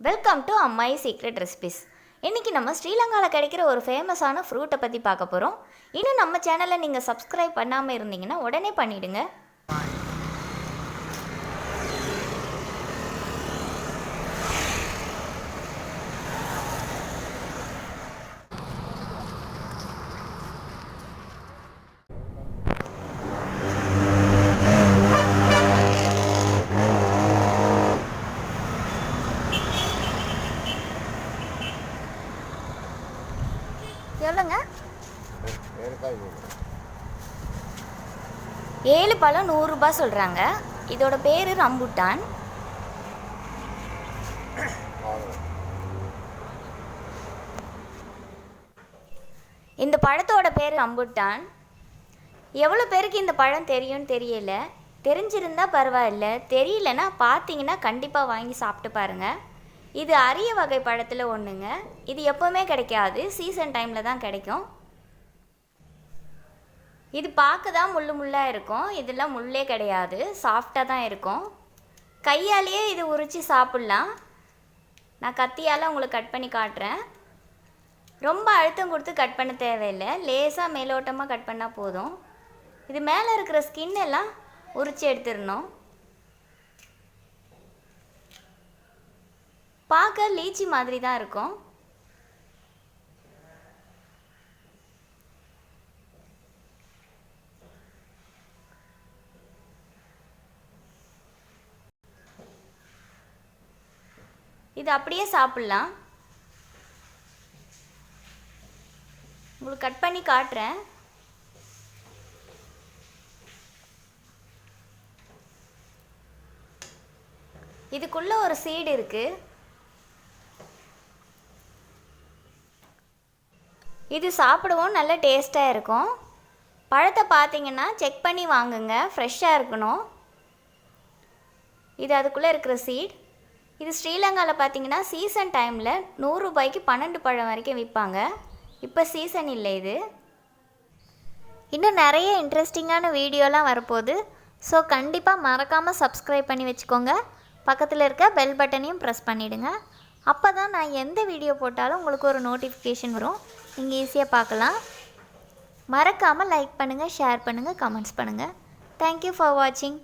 Welcome to Ammayi secret recipes. இன்றைக்கி நம்ம ஸ்ரீலங்காவில் கிடைக்கிற ஒரு ஃபேமஸான ஃப்ரூட்டை பற்றி பார்க்க போகிறோம். இன்னும் நம்ம சேனலை நீங்கள் சப்ஸ்கிரைப் பண்ணாமல் இருந்தீங்கன்னா உடனே பண்ணிவிடுங்க. எவ்வளோங்க? 7 பழம் 100 ரூபாய் சொல்கிறாங்க. இதோட பேர் ரம்புட்டான். இந்த பழத்தோட பேர் ரம்புட்டான். எவ்வளோ பேருக்கு இந்த பழம் தெரியும்னு தெரியல. தெரிஞ்சிருந்தால் பரவாயில்ல, தெரியலன்னா பார்த்தீங்கன்னா கண்டிப்பாக வாங்கி சாப்பிட்டு பாருங்கள். இது அரிய வகை பழத்தில் ஒன்றுங்க. இது எப்போவுமே கிடைக்காது, சீசன் டைமில் தான் கிடைக்கும். இது பார்க்க தான் முள்ளாக இருக்கும், இதெல்லாம் முள்ளே கிடையாது, சாஃப்டாக தான் இருக்கும். கையாலேயே இது உரித்து சாப்பிட்லாம். நான் கத்தியால் உங்களுக்கு கட் பண்ணி காட்டுறேன். ரொம்ப அழுத்தம் கொடுத்து கட் பண்ண தேவையில்லை, லேசாக மேலோட்டமாக கட் பண்ணால் போதும். இது மேலே இருக்கிற ஸ்கின் எல்லாம் உரித்து எடுத்துடணும். பார்க்க லீச்சி மாதிரி தான் இருக்கும். இது அப்படியே சாப்பிட்லாம். உங்களுக்கு கட் பண்ணி காட்டுறேன். இதுக்குள்ளே ஒரு சீடு இருக்குது. இது சாப்பிடவும் நல்ல டேஸ்ட்டாக இருக்கும். பழத்தை பார்த்தீங்கன்னா செக் பண்ணி வாங்குங்க, ஃப்ரெஷ்ஷாக இருக்கணும். இது அதுக்குள்ளே இருக்கிற சீட். இது ஸ்ரீலங்காவில் பார்த்தீங்கன்னா சீசன் டைமில் 100 ரூபாய்க்கு 12 பழம் வரைக்கும் விற்பாங்க. இப்போ சீசன் இல்லை இது. இன்னும் நிறைய இன்ட்ரெஸ்டிங்கான வீடியோலாம் வரப்போகுது. ஸோ கண்டிப்பாக மறக்காமல் சப்ஸ்கிரைப் பண்ணி வச்சுக்கோங்க. பக்கத்தில் இருக்க பெல் பட்டனையும் ப்ரெஸ் பண்ணிவிடுங்க. அப்போ தான் நான் எந்த வீடியோ போட்டாலும் உங்களுக்கு ஒரு நோட்டிஃபிகேஷன் வரும், நீங்கள் ஈஸியாக பார்க்கலாம். மறக்காமல் லைக் பண்ணுங்கள், ஷேர் பண்ணுங்கள், கமெண்ட்ஸ் பண்ணுங்கள். தேங்க்யூ ஃபார் வாட்சிங்.